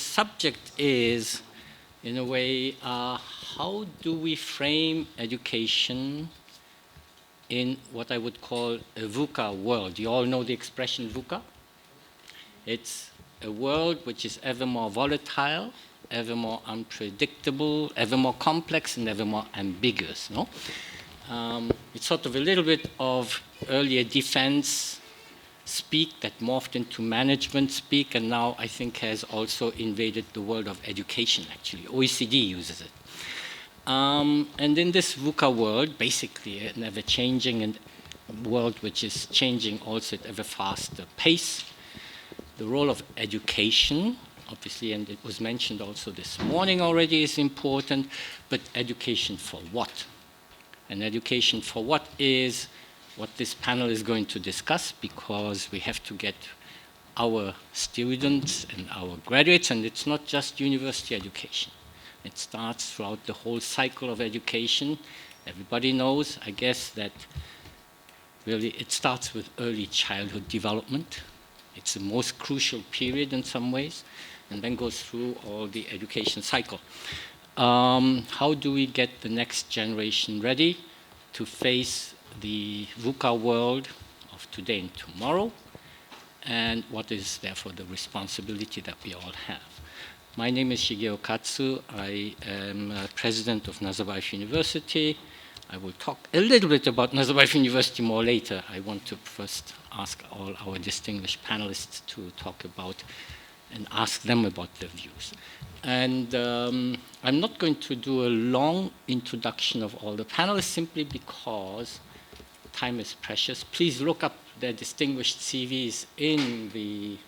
subject is, in a way, how do we frame education in what I would call a VUCA world? You all know the expression VUCA? It's a world which is ever more volatile, ever more unpredictable, ever more complex, and ever more ambiguous. No? It's sort of a little bit of earlier defense speak that morphed into management speak, and now I think has also invaded the world of education, actually. OECD uses it. And in this VUCA world, basically an ever-changing and world which is changing also at ever faster pace, the role of education, obviously, and it was mentioned also this morning already, is important, but education for what? And education for what is what this panel is going to discuss, because we have to get our students and our graduates, and it's not just university education. It starts throughout the whole cycle of education. Everybody knows, I guess, that really it starts with early childhood development. It's the most crucial period in some ways, and then goes through all the education cycle. How do we get the next generation ready to face the VUCA world of today and tomorrow, and what is therefore the responsibility that we all have? My name is Shigeo Katsu. I am president of Nazarbayev University. I will talk a little bit about Nazarbayev University more later. I want to first ask all our distinguished panelists to talk about and ask them about their views. And I'm not going to do a long introduction of all the panelists simply because time is precious. Please look up their distinguished CVs in the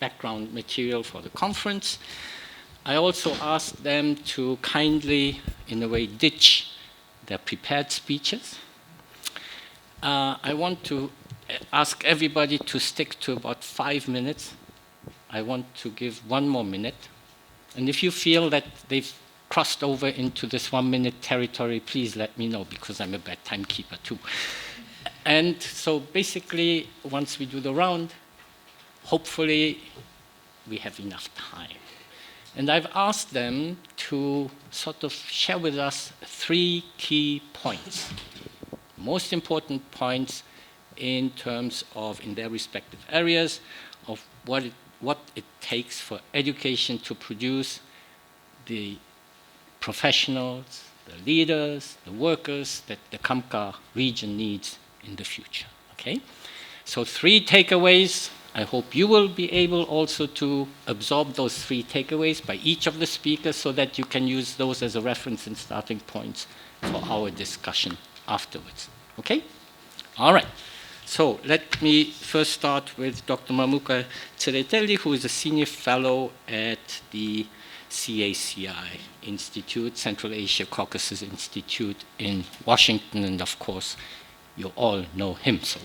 background material for the conference. I also asked them to kindly, in a way, ditch their prepared speeches. I want to ask everybody to stick to about 5 minutes. I want to give 1 more minute. And if you feel that they've crossed over into this 1-minute territory, please let me know, because I'm a bad timekeeper too. And so basically, once we do the round, hopefully we have enough time. And I've asked them to sort of share with us 3 key points, most important points in terms of, in their respective areas, of what it takes for education to produce the professionals, the leaders, the workers that the CAMCA region needs in the future, okay? So 3 takeaways. I hope you will be able also to absorb those 3 takeaways by each of the speakers so that you can use those as a reference and starting points for our discussion afterwards, okay? All right. So let me first start with Dr. Mamuka Tsereteli, who is a senior fellow at the CACI Institute, Central Asia-Caucasus Institute in Washington, and of course, you all know him. So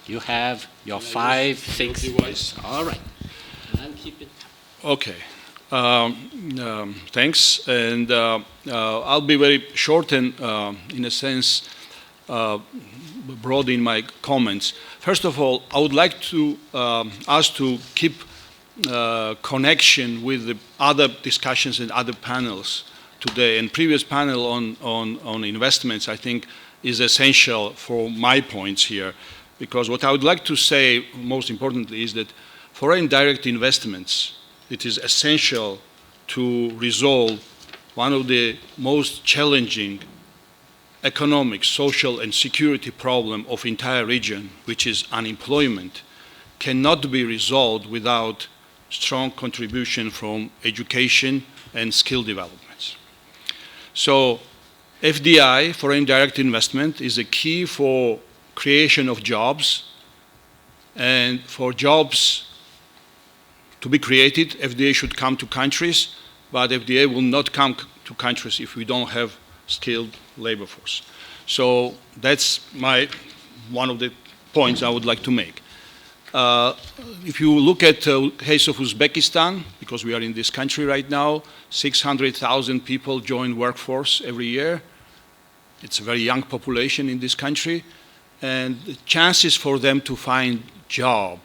you have your 5, 6. All right. And keep it. Okay. Thanks. And I'll be very short and, in a sense, broad in my comments. First of all, I would like to us to keep connection with the other discussions and other panels today. And previous panel on investments, I think, is essential for my points here. Because what I would like to say, most importantly, is that foreign direct investments, it is essential to resolve one of the most challenging economic, social, and security problem of entire region, which is unemployment, cannot be resolved without strong contribution from education and skill developments. So FDI, foreign direct investment, is a key for creation of jobs, and for jobs to be created, FDI should come to countries, but FDI will not come to countries if we don't have skilled labor force. So that's one of the points I would like to make. If you look at the case of Uzbekistan, because we are in this country right now, 600,000 people join workforce every year. It's a very young population in this country, and the chances for them to find job,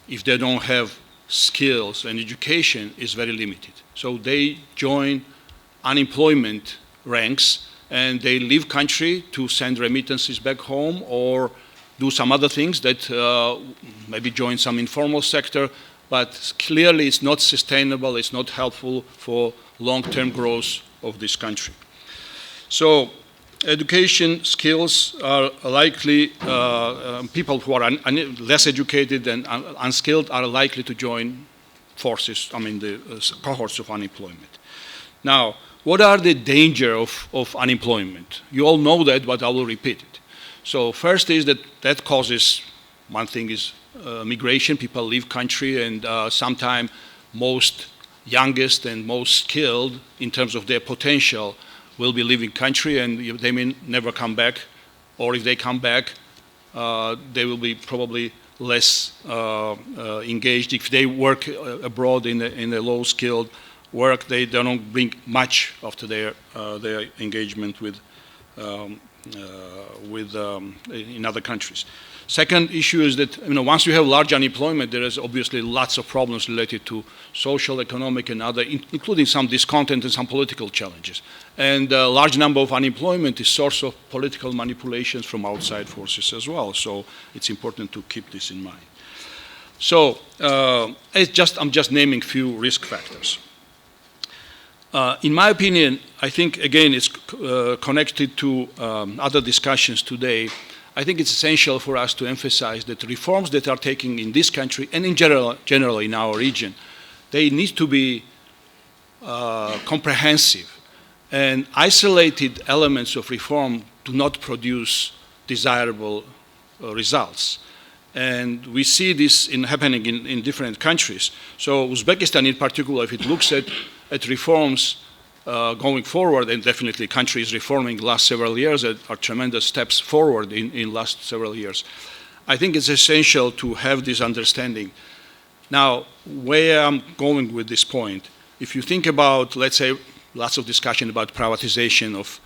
if they don't have skills and education is very limited. So they join unemployment ranks and they leave country to send remittances back home or do some other things that maybe join some informal sector, but clearly it's not sustainable, it's not helpful for long-term growth of this country. So education skills are likely, people who are less educated and unskilled are likely to join forces, the cohorts of unemployment. Now, what are the dangers of unemployment? You all know that, but I will repeat it. So first is that causes, one thing is migration, people leave country, and sometimes most youngest and most skilled in terms of their potential will be leaving country and they may never come back, or if they come back, they will be probably less engaged. If they work abroad in a low-skilled work, they don't bring much after their engagement in other countries. Second issue is that once you have large unemployment, there is obviously lots of problems related to social, economic, and other, including some discontent and some political challenges. And a large number of unemployment is source of political manipulations from outside forces as well. So it's important to keep this in mind. So I'm just naming few risk factors. In my opinion, I think, again, it's connected to other discussions today. I think it's essential for us to emphasize that reforms that are taking in this country and in general in our region, they need to be comprehensive. And isolated elements of reform do not produce desirable results. And we see this happening in different countries. So Uzbekistan in particular, if it looks at reforms going forward, and definitely country is reforming last several years, are tremendous steps forward in last several years. I think it's essential to have this understanding. Now, where I'm going with this point, if you think about, let's say, lots of discussion about privatization of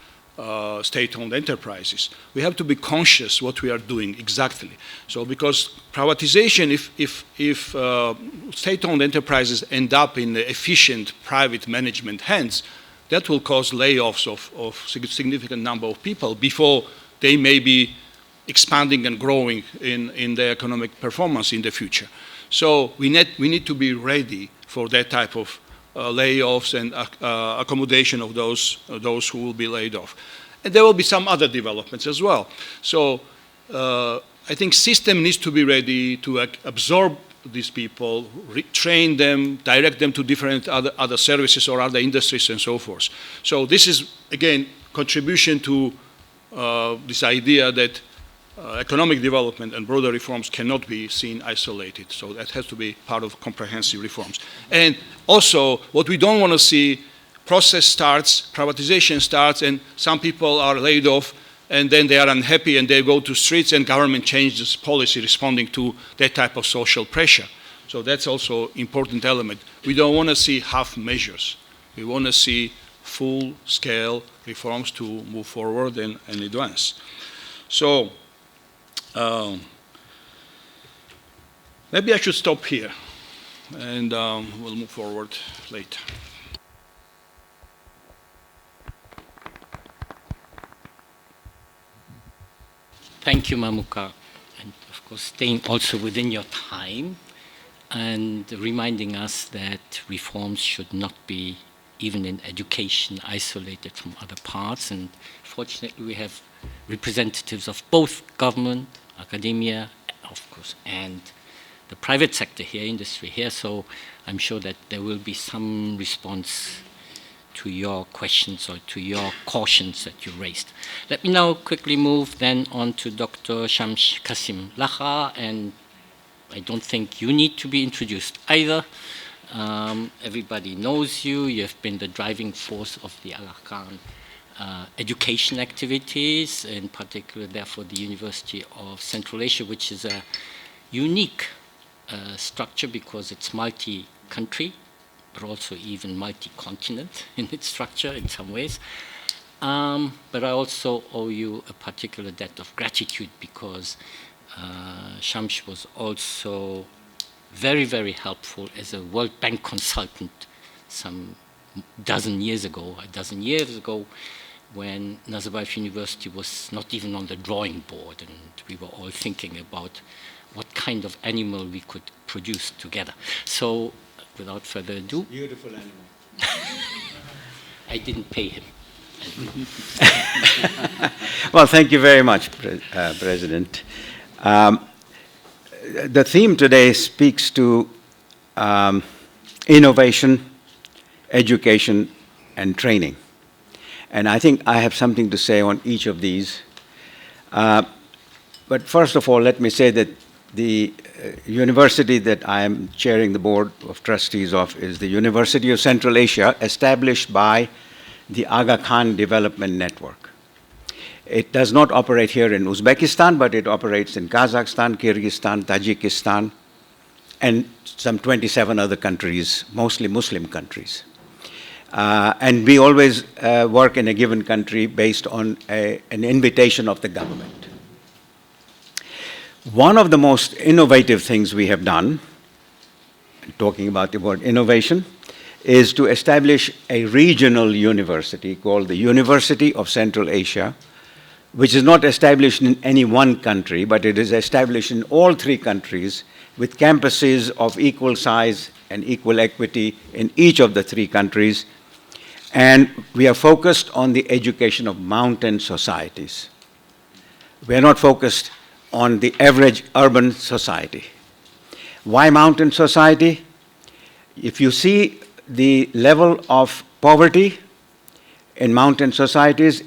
state-owned enterprises, we have to be conscious what we are doing exactly. So because privatization, if state-owned enterprises end up in efficient private management hands, that will cause layoffs of significant number of people before they may be expanding and growing in their economic performance in the future. So we need to be ready for that type of layoffs and accommodation of those who will be laid off. And there will be some other developments as well. So I think system needs to be ready to absorb these people, train them, direct them to different other services or other industries and so forth. So this is, again, contribution to this idea that economic development and broader reforms cannot be seen isolated. So that has to be part of comprehensive reforms. And also, what we don't want to see, process starts, privatization starts, and some people are laid off, and then they are unhappy and they go to streets and government changes policy responding to that type of social pressure. So that's also important element. We don't want to see half measures. We want to see full-scale reforms to move forward and advance. So maybe I should stop here and we'll move forward later. Thank you, Mamuka, and of course staying also within your time and reminding us that reforms should not be, even in education, isolated from other parts. And fortunately, we have representatives of both government, academia, of course, and the private sector here, industry here. So I'm sure that there will be some response to your questions or to your cautions that you raised. Let me now quickly move then on to Dr. Shamsh Kassim-Lakha, and I don't think you need to be introduced either. Everybody knows you. You have been the driving force of the Al-Arkan education activities, in particular, therefore, the University of Central Asia, which is a unique structure because it's multi-country, but also even multi-continent in its structure in some ways. But I also owe you a particular debt of gratitude because Shamsh was also very, very helpful as a World Bank consultant some a dozen years ago, when Nazarbayev University was not even on the drawing board, and we were all thinking about what kind of animal we could produce together. So, without further ado. Beautiful animal. I didn't pay him. Well, thank you very much, President. The theme today speaks to innovation, education, and training. And I think I have something to say on each of these. But first of all, let me say that the university that I am chairing the board of trustees of is the University of Central Asia, established by the Aga Khan Development Network. It does not operate here in Uzbekistan, but it operates in Kazakhstan, Kyrgyzstan, Tajikistan, and some 27 other countries, mostly Muslim countries. And we always work in a given country based on an invitation of the government. One of the most innovative things we have done, talking about the word innovation, is to establish a regional university called the University of Central Asia, which is not established in any one country, but it is established in all three countries with campuses of equal size and equal equity in each of the three countries. And we are focused on the education of mountain societies. We are not focused on the average urban society. Why mountain society? If you see the level of poverty in mountain societies,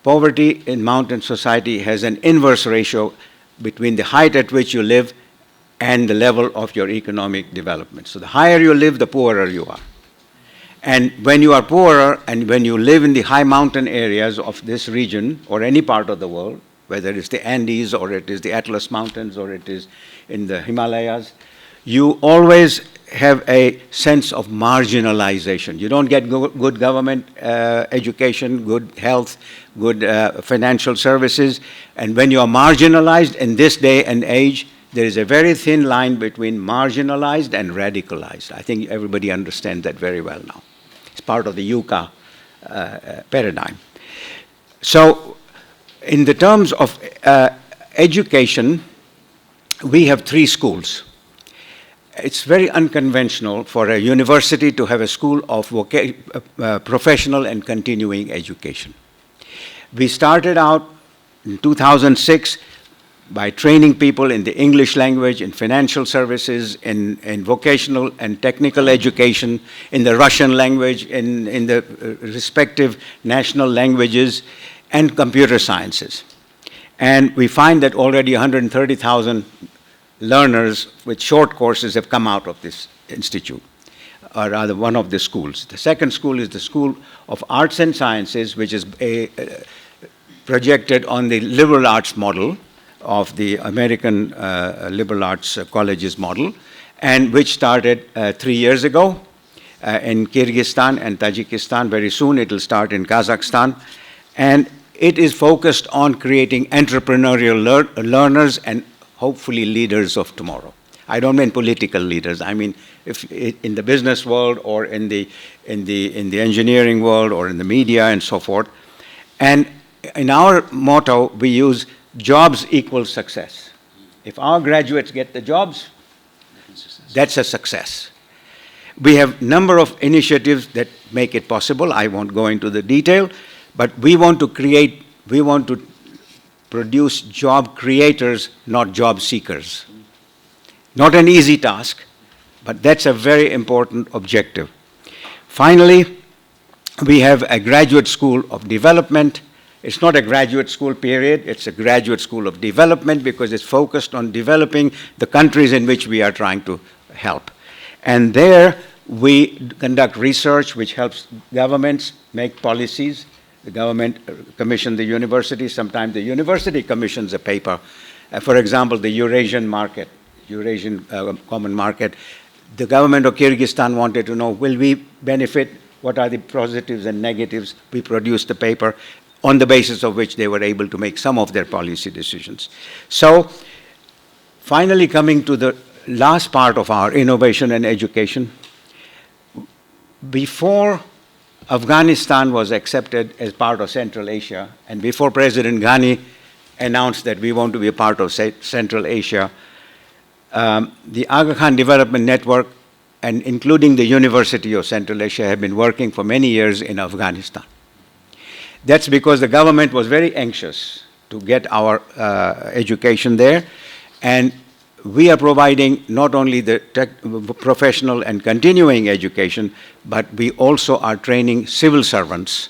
poverty in mountain society has an inverse ratio between the height at which you live and the level of your economic development. So the higher you live, the poorer you are. And when you are poorer and when you live in the high mountain areas of this region or any part of the world, whether it's the Andes or it is the Atlas Mountains or it is in the Himalayas, you always have a sense of marginalization. You don't get good government education, good health, good financial services. And when you are marginalized in this day and age, there is a very thin line between marginalized and radicalized. I think everybody understands that very well now. It's part of the Yucca paradigm. So, in the terms of education, we have three schools. It's very unconventional for a university to have a school of professional and continuing education. We started out in 2006 by training people in the English language, in financial services, in vocational and technical education, in the Russian language, in the respective national languages, and computer sciences. And we find that already 130,000 learners with short courses have come out of this institute, or rather one of the schools. The second school is the School of Arts and Sciences, which is projected on the liberal arts model of the American liberal arts colleges model, and which started 3 years ago in Kyrgyzstan and Tajikistan. Very soon it will start in Kazakhstan. And it is focused on creating entrepreneurial learners and hopefully leaders of tomorrow. I don't mean political leaders. I mean if in the business world or in the engineering world or in the media and so forth. And in our motto, we use jobs equals success. If our graduates get the jobs, that's a success. We have a number of initiatives that make it possible. I won't go into the detail, but we want to produce job creators, not job seekers. Not an easy task, but that's a very important objective. Finally, we have a graduate school of development. It's not a graduate school period, it's a graduate school of development because it's focused on developing the countries in which we are trying to help. And there we conduct research which helps governments make policies. The government commissions the university, sometimes the university commissions a paper. For example, the Eurasian market, Eurasian common market. The government of Kyrgyzstan wanted to know, will we benefit? What are the positives and negatives? We produced the paper on the basis of which they were able to make some of their policy decisions. So, finally coming to the last part of our innovation and education. Before Afghanistan was accepted as part of Central Asia, and before President Ghani announced that we want to be a part of Central Asia, the Aga Khan Development Network, and including the University of Central Asia, have been working for many years in Afghanistan. That's because the government was very anxious to get our education there, and we are providing not only the professional and continuing education, but we also are training civil servants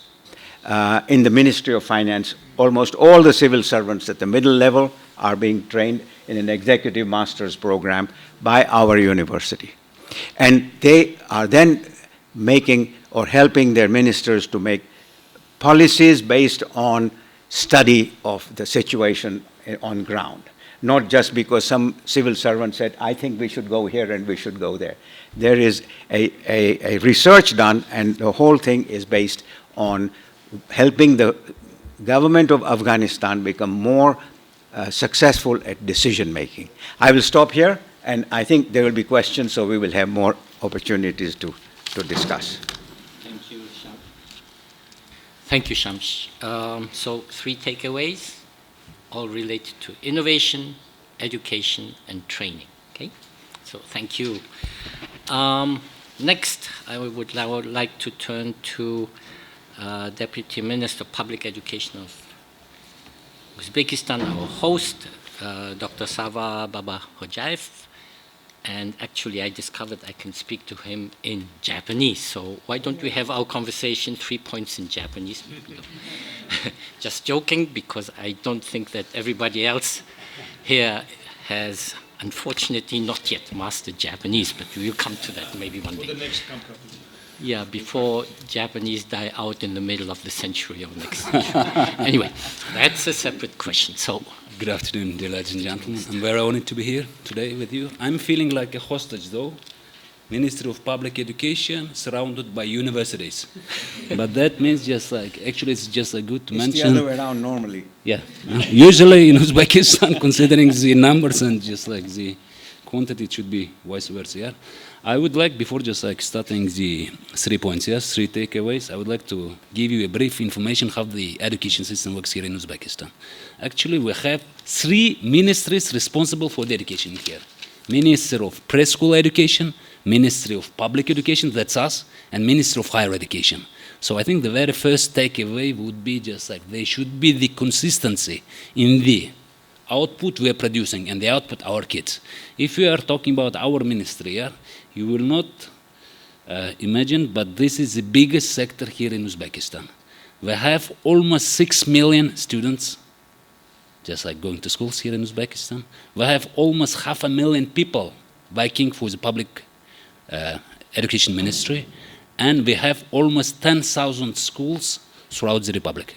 in the Ministry of Finance. Almost all the civil servants at the middle level are being trained in an executive master's program by our university. And they are then making or helping their ministers to make policies based on study of the situation on ground. Not just because some civil servant said, I think we should go here and we should go there. There is a research done, and the whole thing is based on helping the government of Afghanistan become more successful at decision making. I will stop here, and I think there will be questions, so we will have more opportunities to discuss. Thank you, Shamsh. Thank you, Shamsh. So 3 takeaways, all related to innovation, education, and training. Okay, so thank you. Next, I would like to turn to Deputy Minister of Public Education of Uzbekistan, our host, Dr. Sarvar Babahodjaev. And actually, I discovered I can speak to him in Japanese. So why don't we have our conversation 3 points in Japanese? Just joking, because I don't think that everybody else here has, unfortunately, not yet mastered Japanese, but we will come to that maybe one day. For the next CAMCA. Yeah, before Japanese die out in the middle of the century or next century. Anyway, that's a separate question. So, good afternoon, dear ladies and gentlemen. I'm very honored to be here today with you. I'm feeling like a hostage, though. Ministry of Public Education surrounded by universities. But that means just like, actually it's just a good to mention. It's the other way around normally. Yeah. Usually in Uzbekistan, considering the numbers and just like the quantity, it should be vice versa, yeah. I would like, before just like starting the 3 points, yes, 3 takeaways, I would like to give you a brief information how the education system works here in Uzbekistan. Actually, we have 3 ministries responsible for the education here. Ministry of Preschool Education, Ministry of Public Education, that's us, and Ministry of Higher Education. So I think the very first takeaway would be just like there should be the consistency in the output we are producing and the output our kids. If we are talking about our ministry, yeah, you will not imagine, but this is the biggest sector here in Uzbekistan. We have almost 6 million students, just like going to schools here in Uzbekistan. We have almost 500,000 people working for the public education ministry, and we have almost 10,000 schools throughout the republic.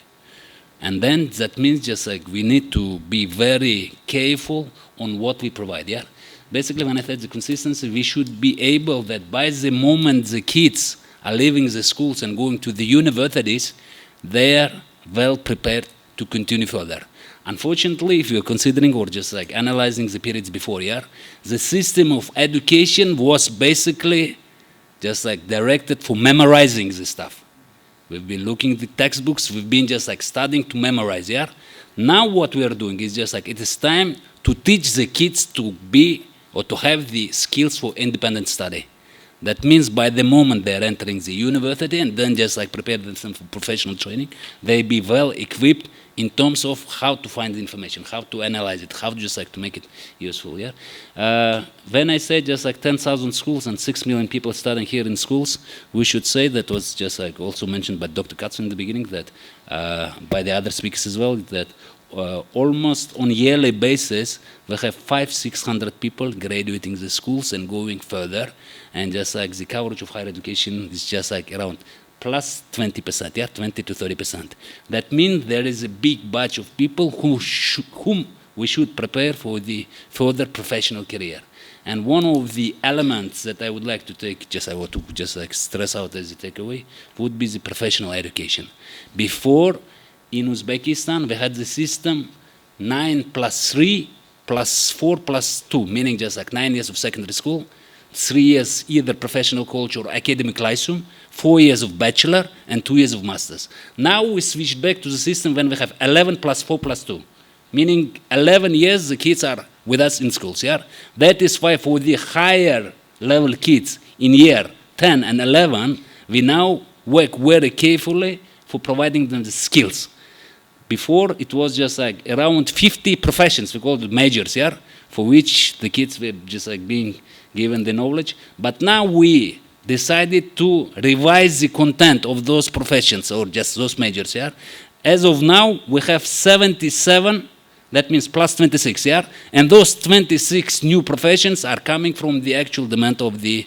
And then that means just like we need to be very careful on what we provide, yeah? Basically, when I said the consistency, we should be able that by the moment the kids are leaving the schools and going to the universities, they are well prepared to continue further. Unfortunately, if you're considering or just like analyzing the periods before, yeah, the system of education was basically just like directed for memorizing the stuff. We've been looking at the textbooks, we've been just like studying to memorize, yeah? Now what we are doing is just like it is time to teach the kids to be or to have the skills for independent study. That means by the moment they're entering the university and then just like prepare themselves for professional training, they be well equipped in terms of how to find the information, how to analyze it, how just like to make it useful, yeah? When I say just like 10,000 schools and 6 million people studying here in schools, we should say that was just like also mentioned by Dr. Katsu in the beginning, that by the other speakers as well, that almost on a yearly basis, we have 500-600 people graduating the schools and going further, and just like the coverage of higher education is just like around plus 20%, yeah, 20 to 30%. That means there is a big batch of people whom we should prepare for the further professional career. And one of the elements that I would like to take, I want to just like stress out as a takeaway, would be the professional education. Before, in Uzbekistan, we had the system 9+3 +4+2, meaning just like 9 years of secondary school, 3 years either professional college or academic lyceum, 4 years of bachelor, and 2 years of masters. Now we switched back to the system when we have 11 +4+2, meaning 11 years the kids are with us in schools. Yeah? That is why for the higher level kids in year 10 and 11, we now work very carefully for providing them the skills. Before, it was just like around 50 professions, we call it majors, yeah, for which the kids were just like being given the knowledge. But now we decided to revise the content of those professions or just those majors, yeah. As of now, we have 77, that means plus 26, yeah. And those 26 new professions are coming from the actual demand of the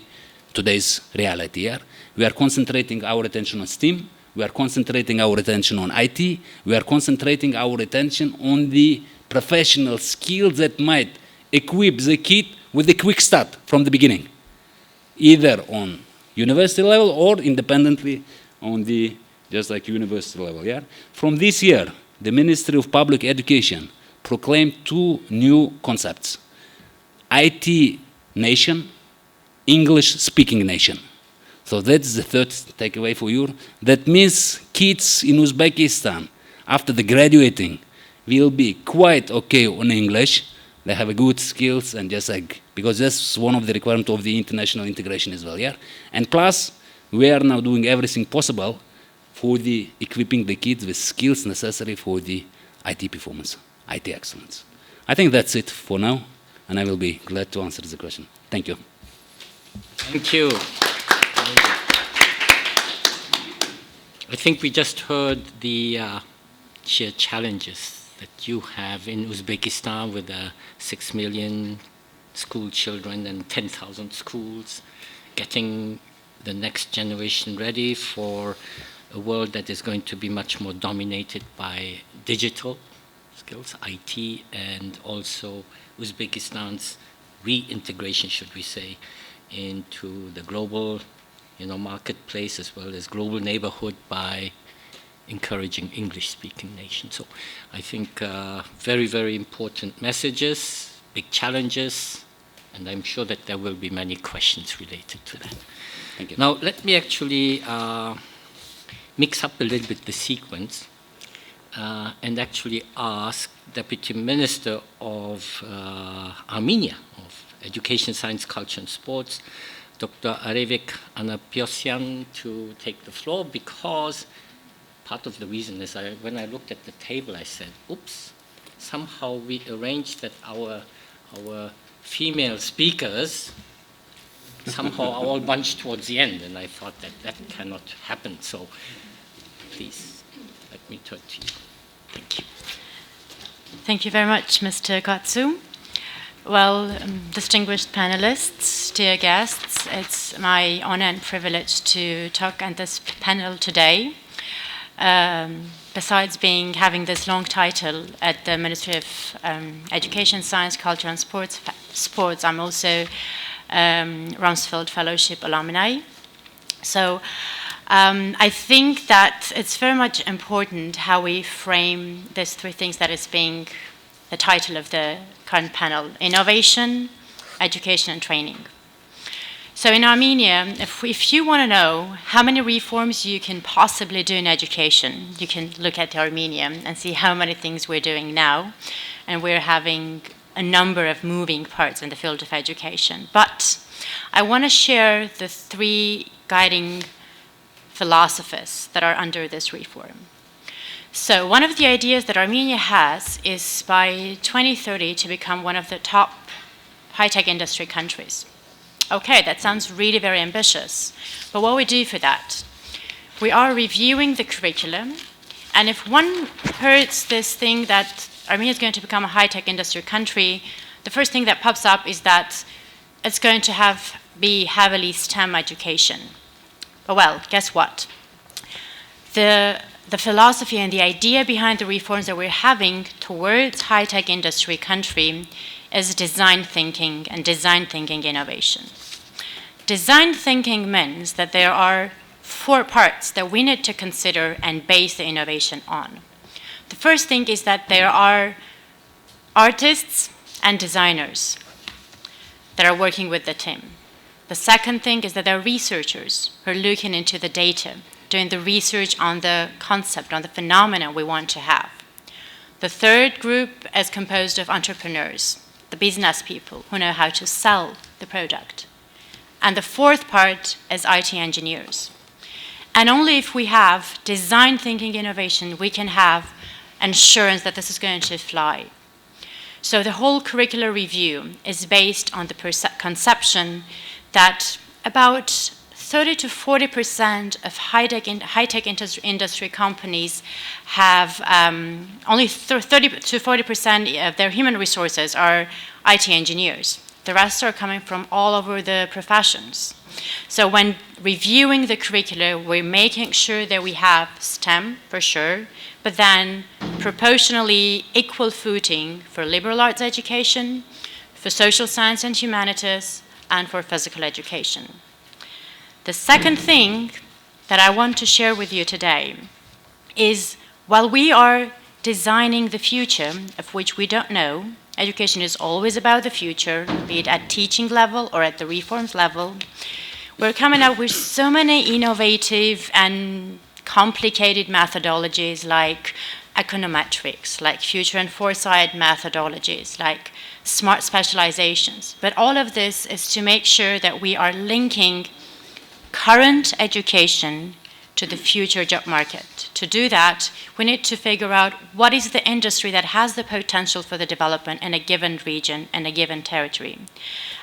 today's reality, yeah. We are concentrating our attention on STEAM. We are concentrating our attention on IT. We are concentrating our attention on the professional skills that might equip the kid with a quick start from the beginning, either on university level or independently on the just like university level. Yeah. From this year, the Ministry of Public Education proclaimed 2 new concepts: IT nation, English-speaking nation. So that's the third takeaway for you. That means kids in Uzbekistan, after the graduating, will be quite okay on English. They have a good skills and just like, because that's one of the requirements of the international integration as well, yeah? And plus, we are now doing everything possible for the equipping the kids with skills necessary for the IT performance, IT excellence. I think that's it for now, and I will be glad to answer the question. Thank you. Thank you. I think we just heard the sheer challenges that you have in Uzbekistan with 6 million school children and 10,000 schools, getting the next generation ready for a world that is going to be much more dominated by digital skills, IT, and also Uzbekistan's reintegration, should we say, into the global marketplace as well as global neighborhood by encouraging English-speaking nations. So I think very, very important messages, big challenges, and I'm sure that there will be many questions related to that. Thank you. Now, let me actually mix up a little bit the sequence and actually ask Deputy Minister of Armenia, of Education, Science, Culture and Sports, Dr. Arevik Anapiosyan, to take the floor, because part of the reason is when I looked at the table, I said, oops, somehow we arranged that our female speakers somehow are all bunched towards the end, and I thought that cannot happen. So please, let me turn to you. Thank you. Thank you very much, Mr. Katsu. Well, distinguished panelists, dear guests, it's my honor and privilege to talk at this panel today. Besides having this long title at the Ministry of Education, Science, Culture and Sports, I'm also Rumsfeld Fellowship alumni. So I think that it's very much important how we frame these 3 things that is being the title of the current panel: innovation, education, and training. So in Armenia, if you want to know how many reforms you can possibly do in education, you can look at Armenia and see how many things we're doing now. And we're having a number of moving parts in the field of education. But I want to share the 3 guiding philosophies that are under this reform. So one of the ideas that Armenia has is by 2030 to become one of the top high-tech industry countries. Okay, that sounds really very ambitious. But what we do for that? We are reviewing the curriculum. And if one hears this thing that Armenia is going to become a high-tech industry country, the first thing that pops up is that it's going to be heavily STEM education. But well, guess what? The philosophy and the idea behind the reforms that we're having towards high-tech industry country is design thinking and design thinking innovation. Design thinking means that there are 4 parts that we need to consider and base the innovation on. The first thing is that there are artists and designers that are working with the team. The second thing is that there are researchers who are looking into the data, doing the research on the concept, on the phenomena we want to have. The third group is composed of entrepreneurs, the business people who know how to sell the product. And the fourth part is IT engineers. And only if we have design thinking innovation, we can have assurance that this is going to fly. So the whole curricular review is based on the conception that about 30 to 40% of high-tech industry companies have only 30 to 40% of their human resources are IT engineers. The rest are coming from all over the professions. So when reviewing the curricula, we're making sure that we have STEM for sure, but then proportionally equal footing for liberal arts education, for social science and humanities, and for physical education. The second thing that I want to share with you today is while we are designing the future, of which we don't know, education is always about the future, be it at teaching level or at the reforms level, we're coming up with so many innovative and complicated methodologies like econometrics, like future and foresight methodologies, like smart specializations. But all of this is to make sure that we are linking current education to the future job market. To do that, we need to figure out what is the industry that has the potential for the development in a given region and a given territory.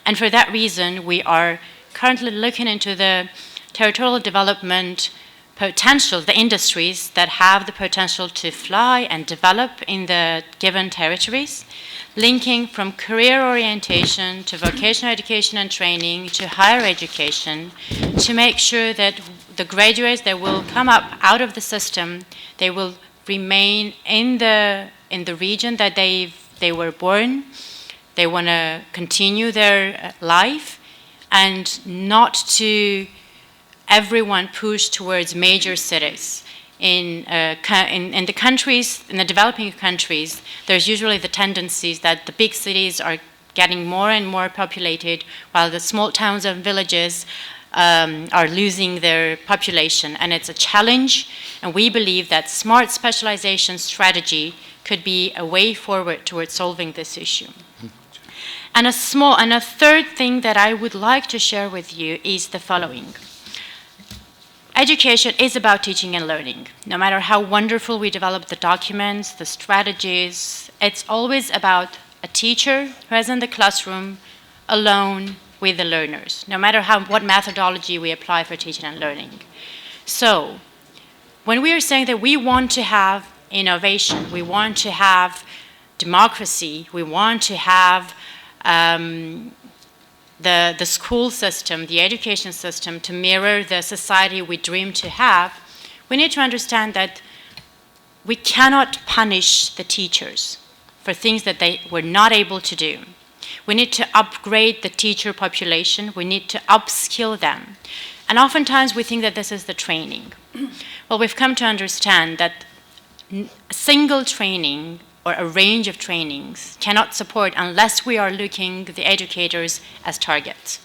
And for that reason, we are currently looking into the territorial development potential, the industries that have the potential to fly and develop in the given territories, linking from career orientation to vocational education and training to higher education, to make sure that the graduates that will come up out of the system, they will remain in the region that they were born. They want to continue their life, and not to everyone push towards major cities. In the countries, in the developing countries, there's usually the tendencies that the big cities are getting more and more populated, while the small towns and villages are losing their population. And it's a challenge, and we believe that smart specialization strategy could be a way forward towards solving this issue. And a third thing that I would like to share with you is the following. Education is about teaching and learning. No matter how wonderful we develop the documents, the strategies, it's always about a teacher who is in the classroom alone with the learners, no matter what methodology we apply for teaching and learning. So, when we are saying that we want to have innovation, we want to have democracy, we want to have the school system, the education system to mirror the society we dream to have, we need to understand that we cannot punish the teachers for things that they were not able to do. We need to upgrade the teacher population. We need to upskill them. And oftentimes we think that this is the training. Well, we've come to understand that single training or a range of trainings cannot support unless we are looking at the educators as targets.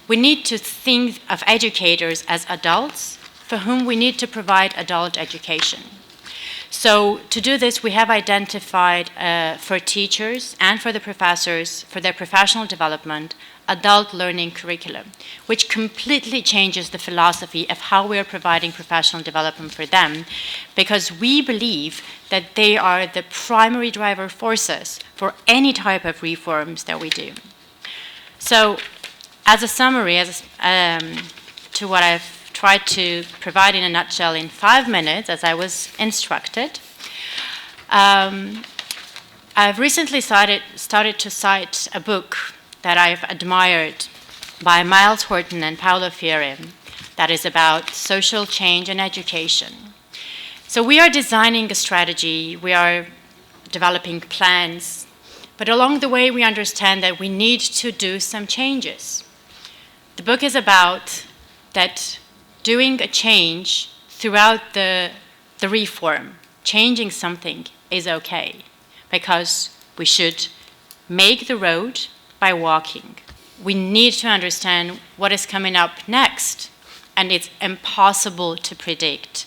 We need to think of educators as adults for whom we need to provide adult education. So to do this, we have identified for teachers and for the professors, for their professional development, adult learning curriculum, which completely changes the philosophy of how we are providing professional development for them, because we believe that they are the primary driver forces for any type of reforms that we do. So as a summary, to what I've tried to provide in a nutshell in 5 minutes, as I was instructed, I've recently started to cite a book that I've admired by Miles Horton and Paulo Freire that is about social change and education. So we are designing a strategy, we are developing plans, but along the way we understand that we need to do some changes. The book is about that doing a change throughout the reform, changing something is okay, because we should make the road by walking. We need to understand what is coming up next, and it's impossible to predict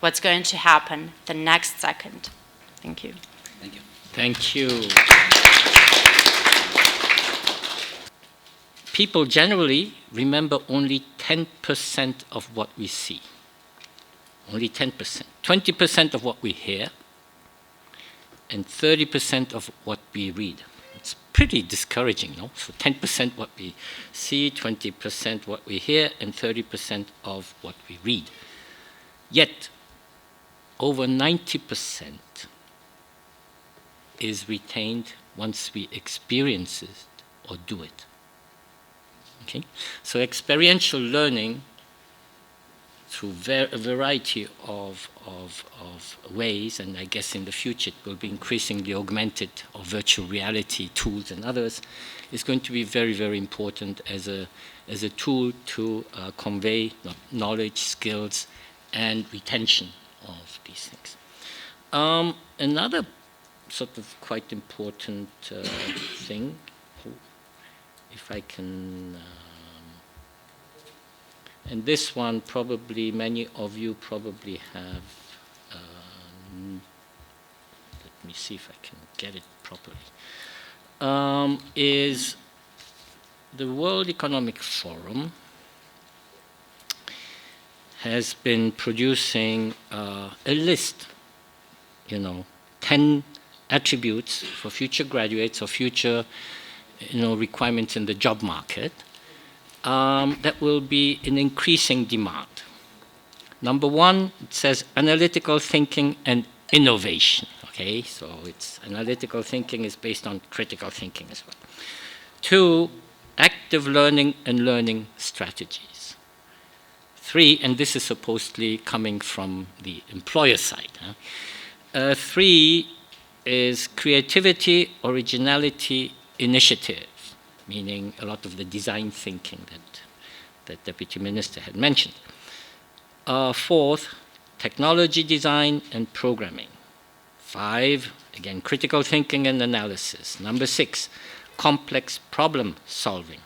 what's going to happen the next second. Thank you. Thank you. Thank you. People generally remember only 10% of what we see. Only 10%. 20% of what we hear, and 30% of what we read. It's pretty discouraging, no? So 10% what we see, 20% what we hear, and 30% of what we read. Yet, over 90% is retained once we experience it or do it. Okay? So experiential learning, through a variety of ways, and I guess in the future it will be increasingly augmented, or virtual reality tools and others, is going to be very, very important as a tool to convey knowledge, skills, and retention of these things. Another sort of quite important thing, if I can, and this one probably many of you probably have, let me see if I can get it properly, is the World Economic Forum has been producing a list, 10 attributes for future graduates or future requirements in the job market that will be in increasing demand. Number one, it says analytical thinking and innovation. Okay, so it's analytical thinking is based on critical thinking as well. 2, active learning and learning strategies. 3, and this is supposedly coming from the employer side. 3 is creativity, originality, initiative, meaning a lot of the design thinking that Deputy Minister had mentioned. 4th, technology design and programming. 5, again, critical thinking and analysis. Number 6, complex problem solving.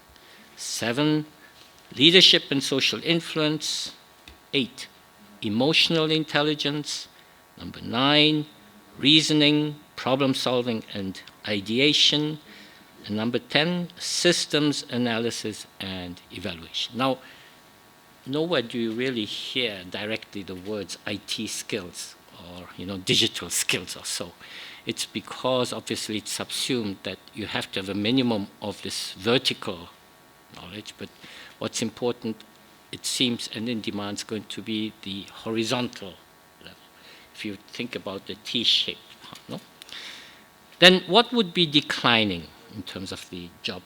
7, leadership and social influence. 8, emotional intelligence. Number 9, reasoning, problem solving and ideation. And number 10, systems analysis and evaluation. Now, nowhere do you really hear directly the words IT skills or digital skills or so. It's because obviously it's subsumed that you have to have a minimum of this vertical knowledge, but what's important, it seems, and in demand is going to be the horizontal level. If you think about the T-shaped part, no? Then what would be declining in terms of the job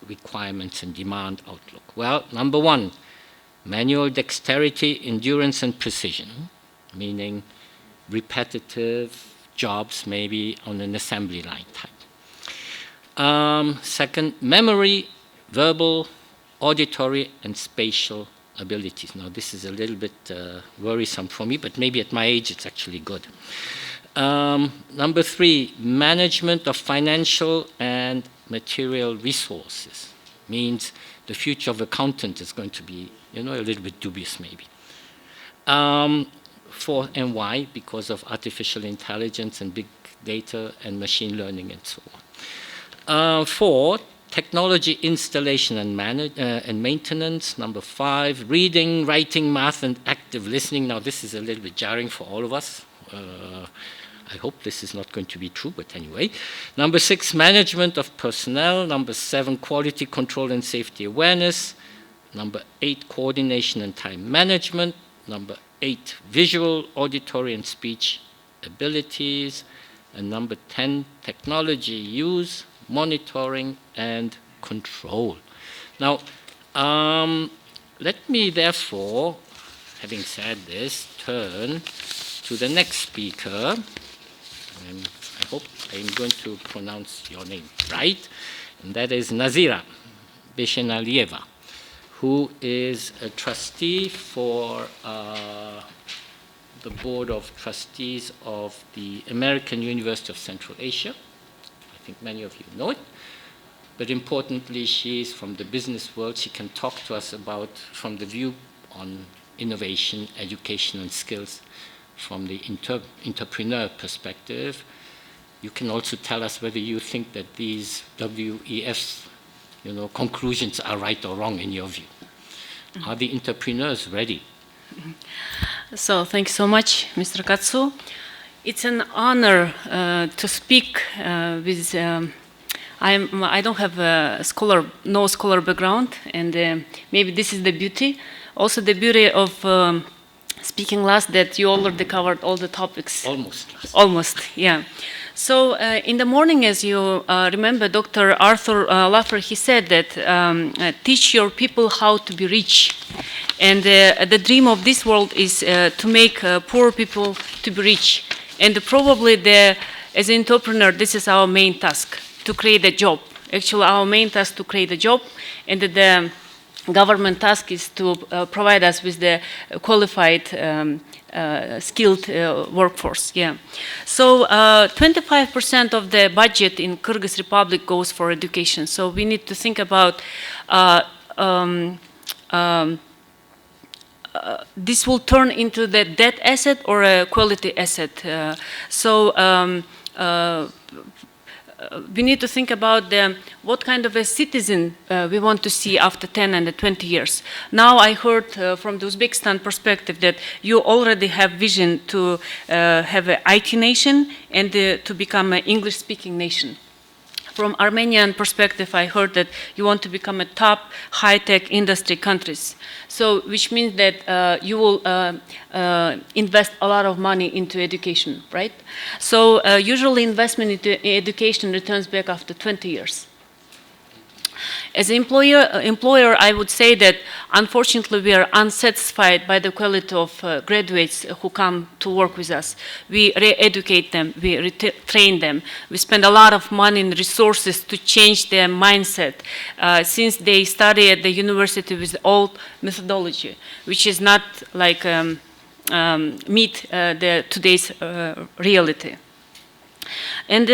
requirements and demand outlook? Well, number 1, manual dexterity, endurance, and precision, meaning repetitive jobs, maybe on an assembly line type. 2nd, memory, verbal, auditory, and spatial abilities. Now, this is a little bit worrisome for me, but maybe at my age it's actually good. Number 3, management of financial and material resources, means the future of accountant is going to be, a little bit dubious maybe. 4, and why? Because of artificial intelligence and big data and machine learning and so on. 4, technology installation and maintenance. Number 5, reading, writing, math, and active listening. Now, this is a little bit jarring for all of us. I hope this is not going to be true, but anyway. Number 6, management of personnel. Number 7, quality control and safety awareness. Number 8, coordination and time management. Number 8, visual, auditory, and speech abilities. And number 10, technology use, monitoring, and control. Now, let me therefore, having said this, turn to the next speaker. And I hope I'm going to pronounce your name right. And that is Nazira Beishenalieva, who is a trustee for the Board of Trustees of the American University of Central Asia. I think many of you know it. But importantly, she is from the business world. She can talk to us about, from the view on innovation, education, and skills from the entrepreneur perspective. You can also tell us whether you think that these WEF's conclusions are right or wrong in your view. Are the entrepreneurs ready? So thank you so much, Mr. Katsu. It's an honor to speak with. I don't have no scholar background, and maybe this is the beauty. Also, the beauty of speaking last, that you already covered all the topics. Almost last. Almost, yeah. So in the morning, as you remember, Dr. Arthur Laffer, he said that teach your people how to be rich. And the dream of this world is to make poor people to be rich. And probably as an entrepreneur, this is our main task, to create a job. Actually, our main task to create a job, and the government task is to provide us with the qualified, skilled workforce. Yeah. So 25% of the budget in Kyrgyz Republic goes for education. So we need to think about this will turn into the debt asset or a quality asset. We need to think about what kind of a citizen we want to see after 10 and 20 years. Now I heard from the Uzbekistan perspective that you already have vision to have an IT nation and to become an English-speaking nation. From Armenian perspective, I heard that you want to become a top high-tech industry countries. So, which means that you will invest a lot of money into education, right? So, usually investment into education returns back after 20 years. As an employer, I would say that unfortunately we are unsatisfied by the quality of graduates who come to work with us. We re-educate them, we retrain them, we spend a lot of money and resources to change their mindset since they study at the university with old methodology, which is not like meet today's reality. And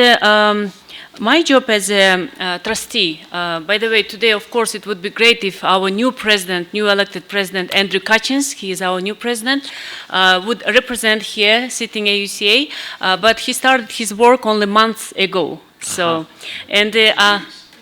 my job as a trustee, by the way, today, of course, it would be great if our new elected president, Andrew Kachins, he is our new president, would represent here, sitting AUCA, but he started his work only months ago. So, and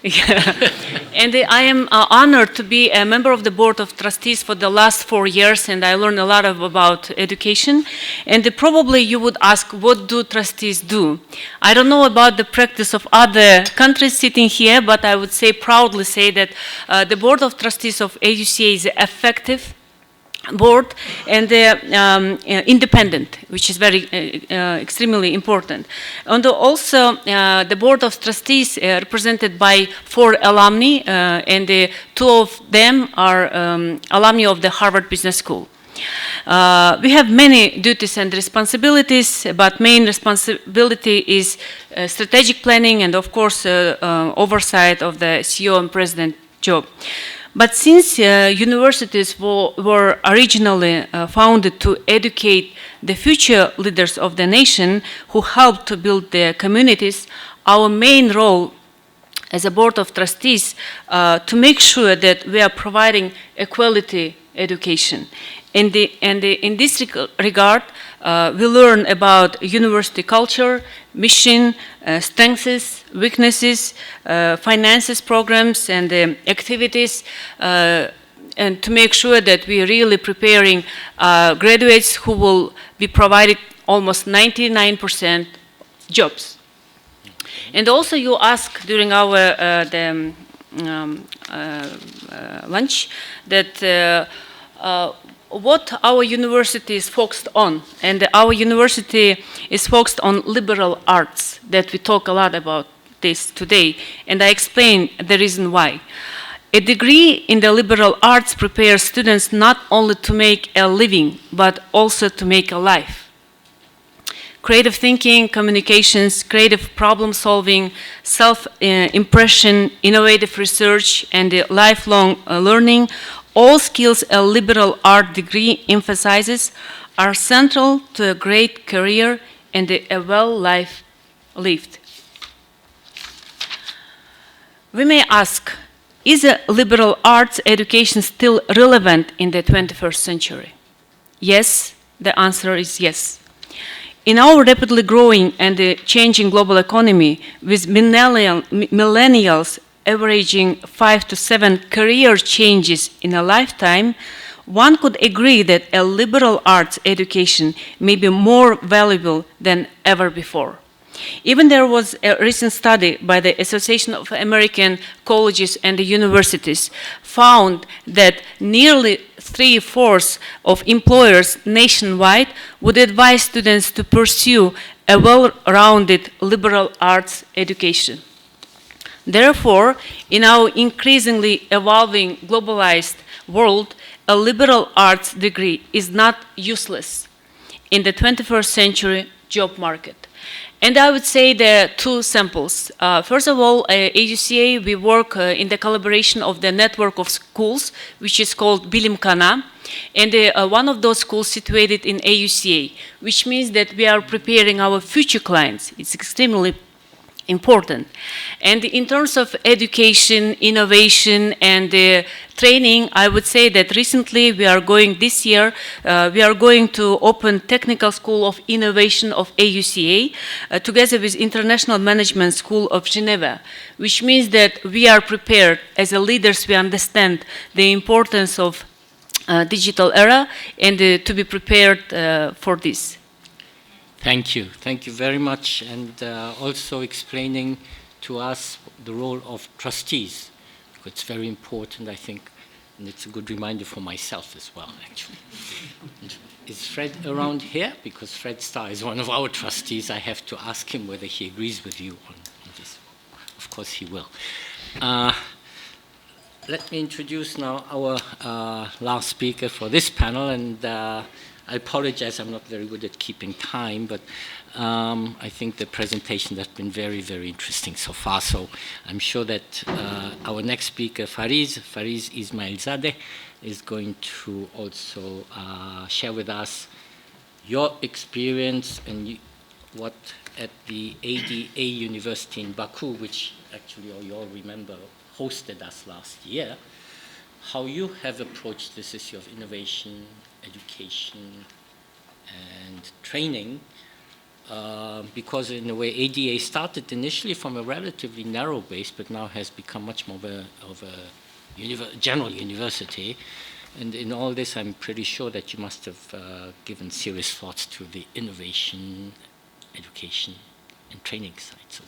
and I am honored to be a member of the board of trustees for the last 4 years, and I learned a lot about education. And probably you would ask, what do trustees do? I don't know about the practice of other countries sitting here, but I would proudly say that the board of trustees of AUCA is effective board and independent, which is very extremely important. And also the board of trustees represented by 4 alumni, and 2 of them are alumni of the Harvard Business School. We have many duties and responsibilities, but main responsibility is strategic planning and, of course, oversight of the CEO and president job. But since universities were originally founded to educate the future leaders of the nation who helped to build their communities, our main role as a board of trustees to make sure that we are providing a quality education. In this regard, we learn about university culture, mission, strengths, weaknesses, finances, programs, and activities, and to make sure that we are really preparing graduates who will be provided almost 99% jobs. And also you ask during our lunch that what our university is focused on, and our university is focused on liberal arts, that we talk a lot about this today, and I explain the reason why. A degree in the liberal arts prepares students not only to make a living, but also to make a life. Creative thinking, communications, creative problem solving, self-impression, innovative research, and lifelong learning, all skills a liberal art degree emphasizes, are central to a great career and a well life lived. we may ask, is a liberal arts education still relevant in the 21st century? Yes, the answer is yes. In our rapidly growing and changing global economy, with millennials averaging 5 to 7 career changes in a lifetime, one could agree that a liberal arts education may be more valuable than ever before. Even there was a recent study by the Association of American Colleges and Universities found that nearly 3/4 of employers nationwide would advise students to pursue a well-rounded liberal arts education. Therefore, in our increasingly evolving globalized world, a liberal arts degree is not useless in the 21st century job market. And I would say there are two samples. First of all, AUCA, we work in the collaboration of the network of schools, which is called Bilimkana. And one of those schools situated in AUCA, which means that we are preparing our future clients. It's extremely important. And in terms of education, innovation, and training, I would say that recently we are going, this year, we are going to open Technical School of Innovation of AUCA together with International Management School of Geneva, which means that we are prepared, as leaders, we understand the importance of digital era and to be prepared for this. Thank you. Thank you very much. And also explaining to us the role of trustees. It's very important, I think, and it's a good reminder for myself as well, actually. Is Fred around here? Because Fred Starr is one of our trustees. I have to ask him whether he agrees with you on this. Of course he will. Let me introduce now our last speaker for this panel, and I apologize, I'm not very good at keeping time, but I think the presentation has been very, very interesting so far. So I'm sure that our next speaker, Fariz Ismailzade, is going to also share with us your experience and what at the ADA University in Baku, which actually you all remember hosted us last year, how you have approached this issue of innovation, education, and training, because in a way ADA started initially from a relatively narrow base, but now has become much more of a general university. And in all this, I'm pretty sure that you must have given serious thoughts to the innovation, education, and training side. So,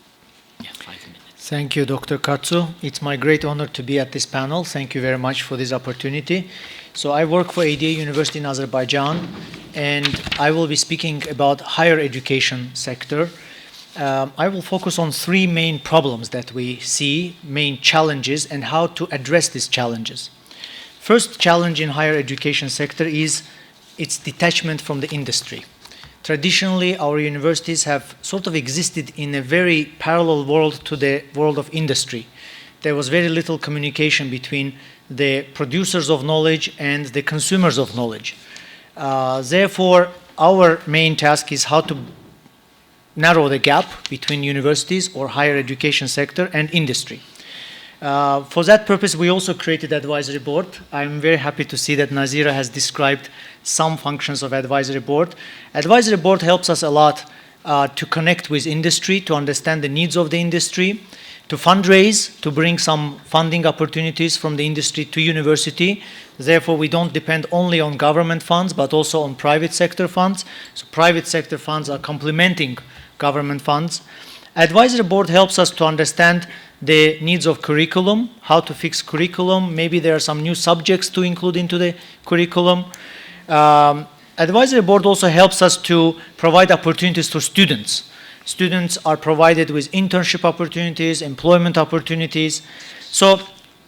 yeah, 5 minutes. Thank you, Dr. Katsu. It's my great honor to be at this panel. Thank you very much for this opportunity. So I work for ADA University in Azerbaijan, and I will be speaking about higher education sector. I will focus on three main problems that we see, main challenges, and how to address these challenges. First challenge in higher education sector is its detachment from the industry. Traditionally, our universities have sort of existed in a very parallel world to the world of industry. There was very little communication between the producers of knowledge and the consumers of knowledge. Therefore, our main task is how to narrow the gap between universities or higher education sector and industry. For that purpose, we also created advisory board. I'm very happy to see that Nazira has described some functions of advisory board. Advisory board helps us a lot to connect with industry, to understand the needs of the industry, to fundraise, to bring some funding opportunities from the industry to university. Therefore, we don't depend only on government funds, but also on private sector funds. So private sector funds are complementing government funds. Advisory board helps us to understand the needs of curriculum, how to fix curriculum. Maybe there are some new subjects to include into the curriculum. Advisory board also helps us to provide opportunities for students. Students are provided with internship opportunities, employment opportunities. So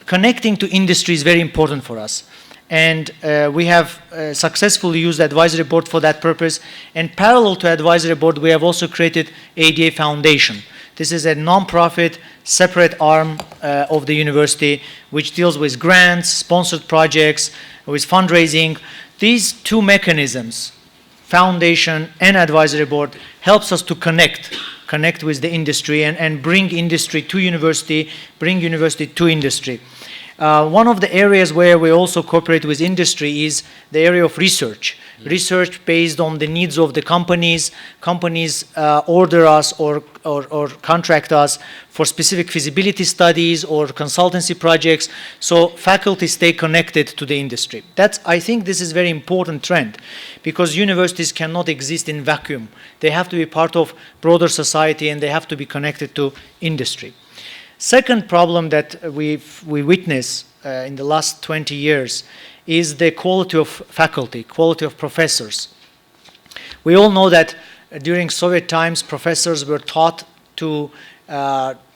connecting to industry is very important for us. And we have successfully used advisory board for that purpose. And parallel to advisory board, we have also created ADA Foundation. This is a non-profit, separate arm of the university, which deals with grants, sponsored projects, with fundraising. These two mechanisms, foundation and advisory board, helps us to connect connect with the industry and bring industry to university, bring university to industry. One of the areas where we also cooperate with industry is the area of research. Research based on the needs of the companies. Companies order us or contract us for specific feasibility studies or consultancy projects, so faculty stay connected to the industry. I think this is a very important trend, because universities cannot exist in vacuum. They have to be part of broader society and they have to be connected to industry. Second problem that we witness in the last 20 years is the quality of faculty, quality of professors. We all know that during Soviet times, professors were taught to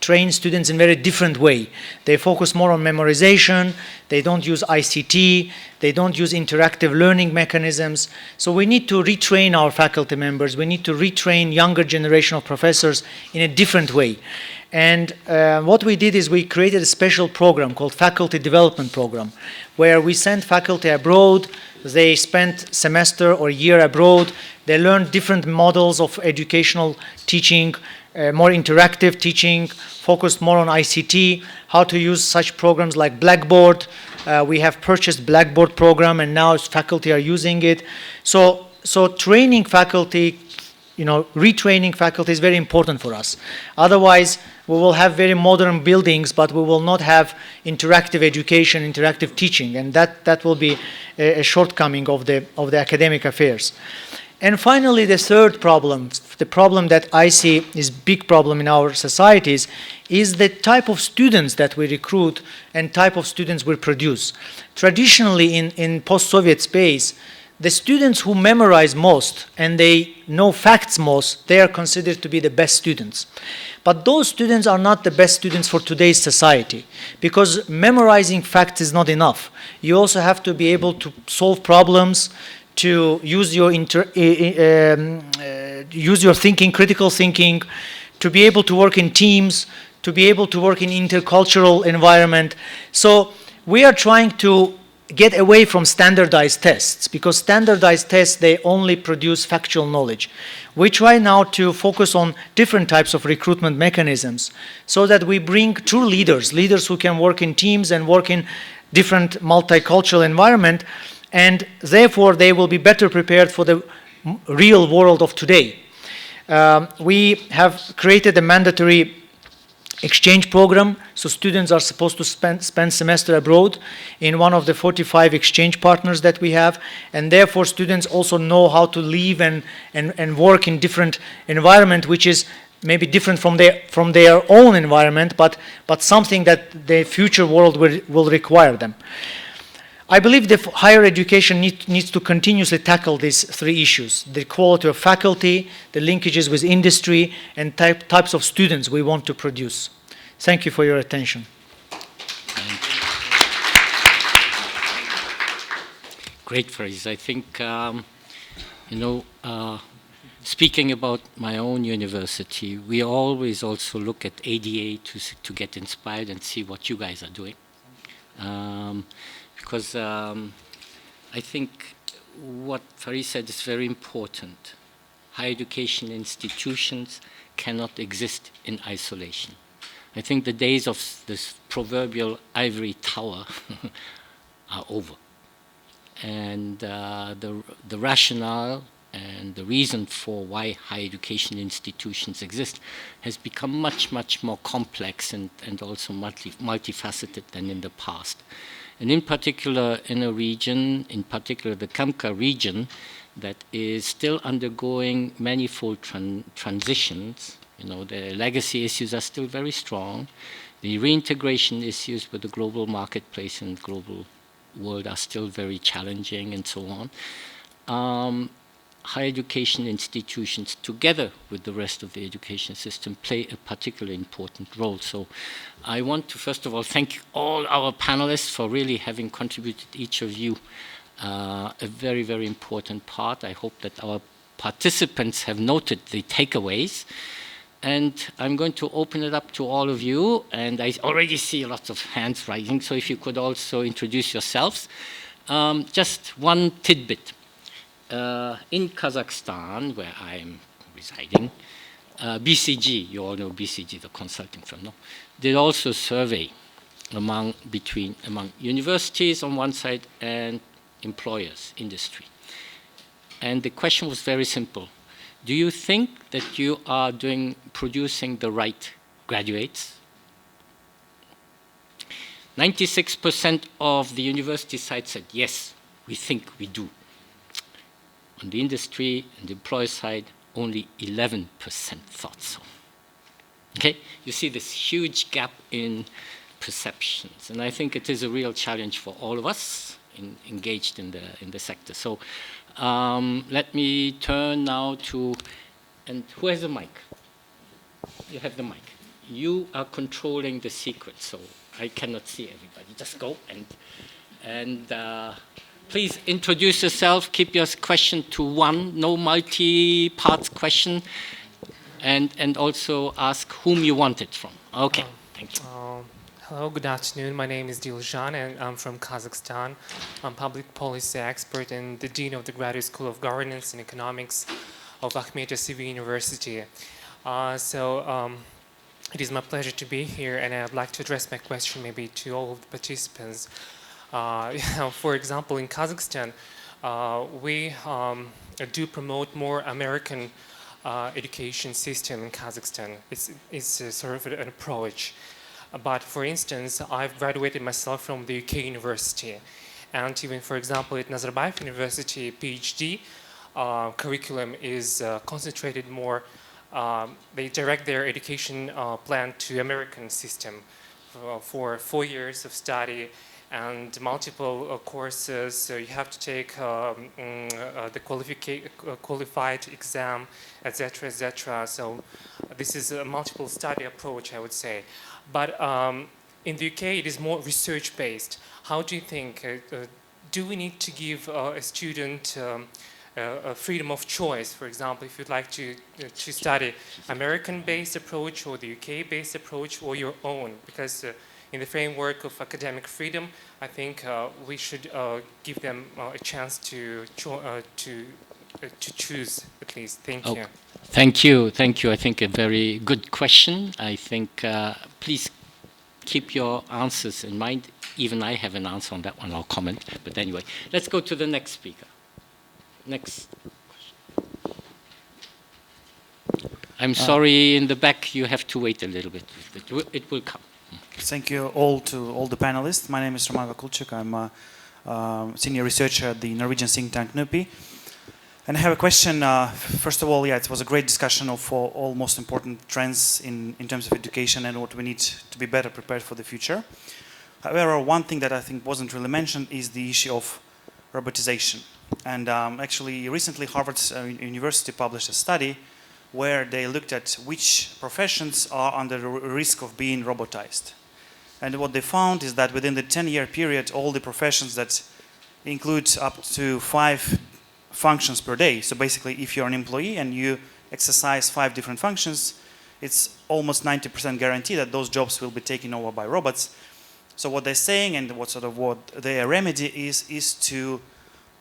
train students in a very different way. They focus more on memorization, they don't use ICT, they don't use interactive learning mechanisms. So we need to retrain our faculty members, we need to retrain younger generation of professors in a different way. And what we did is we created a special program called Faculty Development Program, where we sent faculty abroad. They spent semester or year abroad. They learned different models of educational teaching, more interactive teaching, focused more on ICT, how to use such programs like Blackboard. We have purchased Blackboard program and now faculty are using it. So training faculty, retraining faculty is very important for us. Otherwise, we will have very modern buildings, but we will not have interactive education, interactive teaching, and that will be a shortcoming of the academic affairs. And finally, the third problem, the problem that I see is a big problem in our societies, is the type of students that we recruit and type of students we produce. Traditionally, in post-Soviet space, the students who memorize most and they know facts most, they are considered to be the best students. But those students are not the best students for today's society, because memorizing facts is not enough. You also have to be able to solve problems, to use your thinking, critical thinking, to be able to work in teams, to be able to work in intercultural environment. So we are trying to get away from standardized tests, because standardized tests, they only produce factual knowledge. We try now to focus on different types of recruitment mechanisms so that we bring true leaders who can work in teams and work in different multicultural environment, and therefore they will be better prepared for the real world of today. We have created a mandatory exchange program, so students are supposed to spend semester abroad in one of the 45 exchange partners that we have, and therefore students also know how to live and work in different environment, which is maybe different from their own environment, but something that the future world will require them. I believe that higher education needs to continuously tackle these three issues: the quality of faculty, the linkages with industry, and types of students we want to produce. Thank you for your attention. Great, Fariz. I think, speaking about my own university, we always also look at ADA to get inspired and see what you guys are doing. Because I think what Fariz said is very important. Higher education institutions cannot exist in isolation. I think the days of this proverbial ivory tower are over. And the rationale and the reason for why higher education institutions exist has become much, much more complex and also multifaceted than in the past. And in particular, in a region, in particular the CAMCA region, that is still undergoing manifold transitions. The legacy issues are still very strong. The reintegration issues with the global marketplace and global world are still very challenging, and so on. Higher education institutions, together with the rest of the education system, play a particularly important role. So I want to, first of all, thank all our panelists for really having contributed, each of you, a very, very important part. I hope that our participants have noted the takeaways. And I'm going to open it up to all of you. And I already see lots of hands rising, so if you could also introduce yourselves. Just one tidbit. In Kazakhstan, where I'm residing, BCG, you all know BCG, the consulting firm, no? Did also survey among universities on one side and employers, industry. And the question was very simple. Do you think that you are producing the right graduates? 96% of the university side said, yes, we think we do. On the industry and the employer side, only 11% thought so. Okay, you see this huge gap in perceptions, and I think it is a real challenge for all of us engaged in the sector. So let me turn now to, and who has the mic? You have the mic. You are controlling the secret, so I cannot see everybody. Just go and please introduce yourself. Keep your question to one, no multi-part question, and also ask whom you want it from. Okay, thank you. Hello, good afternoon. My name is Diljan, and I'm from Kazakhstan. I'm public policy expert and the dean of the Graduate School of Governance and Economics of Ahmet Yesevi University. It is my pleasure to be here, and I'd like to address my question maybe to all of the participants. For example, in Kazakhstan, we do promote more American education system in Kazakhstan. It's sort of an approach. But for instance, I've graduated myself from the UK university. And even, for example, at Nazarbayev University, PhD curriculum is concentrated more. They direct their education plan to American system for 4 years of study and multiple courses. So you have to take the qualified exam, etc., etc. So this is a multiple study approach, I would say. But in the UK, it is more research-based. How do you think, do we need to give a student a freedom of choice? For example, if you'd like to study American-based approach or the UK-based approach or your own, because in the framework of academic freedom, I think we should give them a chance to choose at least. Thank you. Thank you, thank you. I think a very good question. I think please keep your answers in mind. Even I have an answer on that one. I'll comment. But anyway, let's go to the next speaker. Next question. I'm sorry, in the back you have to wait a little bit. It will come. Thank you all to all the panelists. My name is Roman Vakulchik. I'm a senior researcher at the Norwegian think tank NUPI. And I have a question. First of all, it was a great discussion of all most important trends in terms of education and what we need to be better prepared for the future. However, one thing that I think wasn't really mentioned is the issue of robotization. And actually, recently, Harvard University published a study where they looked at which professions are under the risk of being robotized. And what they found is that within the 10-year period, all the professions that include up to 5 functions per day. So basically, if you're an employee and you exercise 5 different functions, it's almost 90% guarantee that those jobs will be taken over by robots. So what they're saying and what their remedy is to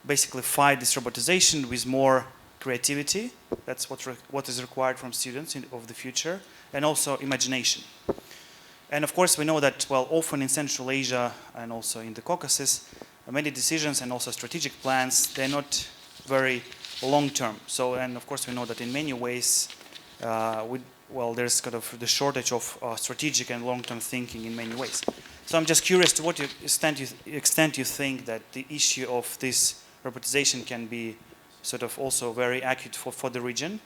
basically fight this robotization with more creativity. That's what is required from students of the future, and also imagination. And of course, we know that, often in Central Asia and also in the Caucasus, many decisions and also strategic plans, they're not very long-term. So, and of course, we know that in many ways, there's kind of the shortage of strategic and long-term thinking in many ways. So I'm just curious to what extent you think that the issue of this robotization can be sort of also very acute for the region.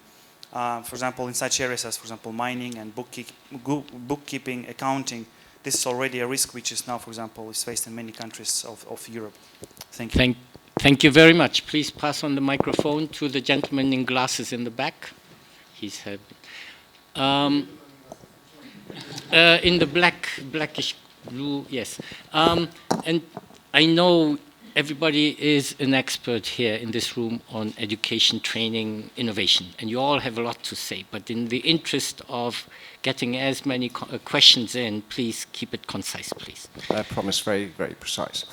For example, in such areas as, for example, mining and bookkeeping, accounting, this is already a risk which is now, for example, is faced in many countries of Europe. Thank you. Thank you very much. Please pass on the microphone to the gentleman in glasses in the back. He's had in the blackish blue, yes. And I know everybody is an expert here in this room on education, training, innovation, and you all have a lot to say. But in the interest of getting as many questions in, please keep it concise, please. I promise very, very precise.